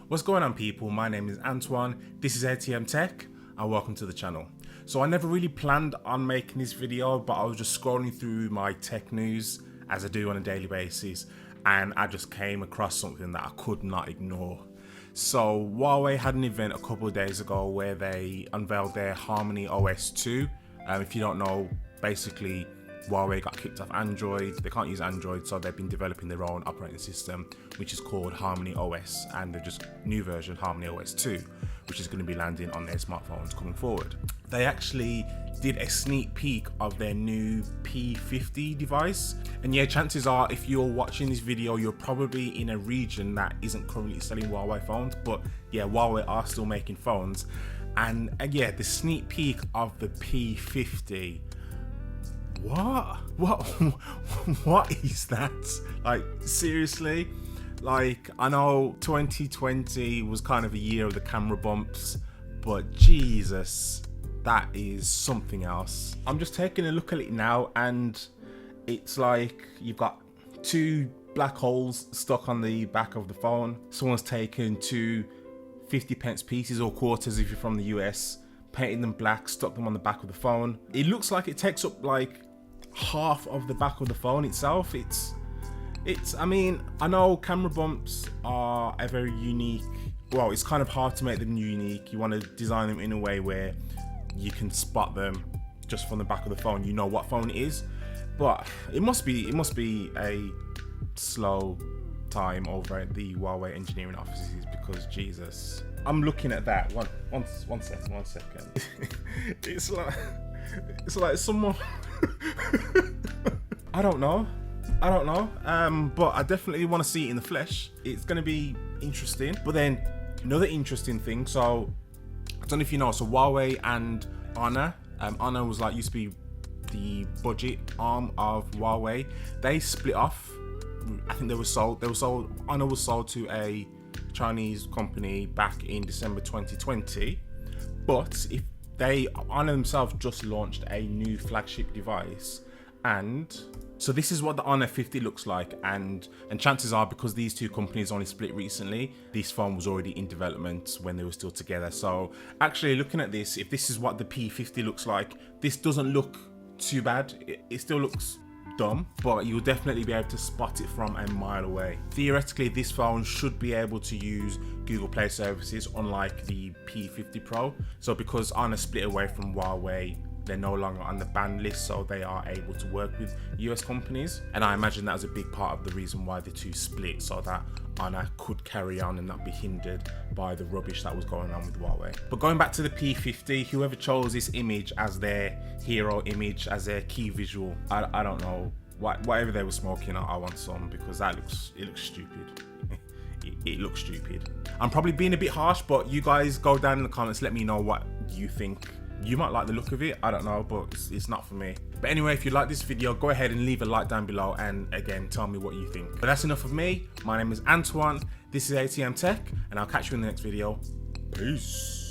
What's going on, people? My name is Antoine, this is ATM Tech, and welcome to the channel. So I never really planned on making this video, but I was just scrolling through my tech news, as I do on a daily basis, and I just came across something that I could not ignore. So Huawei had an event a couple of days ago where they unveiled their Harmony OS 2. If you don't know, basically Huawei got kicked off Android. They can't use Android, so they've been developing their own operating system, which is called Harmony OS, and they're just new version Harmony OS 2, which is going to be landing on their smartphones coming forward. They actually did a sneak peek of their new P50 device, and yeah, chances are if you're watching this video, you're probably in a region that isn't currently selling Huawei phones, but yeah, Huawei are still making phones, and yeah, the sneak peek of the P50. What is that? Like, seriously? Like, I know 2020 was kind of a year of the camera bumps, but Jesus, that is something else. I'm just taking a look at it now, and it's like you've got two black holes stuck on the back of the phone. Someone's taken two 50p pieces or quarters if you're from the US, painted them black, stuck them on the back of the phone. It looks like it takes up like half of the back of the phone itself. I mean, I know camera bumps are a very unique, well, it's kind of hard to make them unique. You want to design them in a way where you can spot them just from the back of the phone. You know what phone it is, but it must be a slow time over at the Huawei engineering offices, because Jesus, I'm looking at that. One second. It's like someone. I don't know, but I definitely want to see it in the flesh. It's going to be interesting. But then another interesting thing, so I don't know if you know, so Huawei and Honor, Honor was like used to be the budget arm of Huawei. They split off. I think they were sold. Honor was sold to a Chinese company back in December 2020. But if Honor themselves just launched a new flagship device, and so this is what the Honor 50 looks like, and chances are, because these two companies only split recently, this phone was already in development when they were still together. So actually looking at this, if this is what the P50 looks like, this doesn't look too bad. It still looks dumb, but you'll definitely be able to spot it from a mile away. Theoretically, this phone should be able to use Google Play services, unlike the P50 Pro. So because Honor split away from Huawei, they're no longer on the ban list, so they are able to work with US companies. And I imagine that was a big part of the reason why the two split, so that Honor could carry on and not be hindered by the rubbish that was going on with Huawei. But going back to the P50, whoever chose this image as their hero image, as their key visual, I don't know, whatever they were smoking, I want some, because it looks stupid. It looks stupid. I'm probably being a bit harsh, but you guys go down in the comments, let me know what you think. You might like the look of it, I don't know, but it's not for me. But anyway, if you like this video, go ahead and leave a like down below, and again, tell me what you think. But that's enough of me. My name is Antoine, this is ATM Tech, and I'll catch you in the next video. Peace.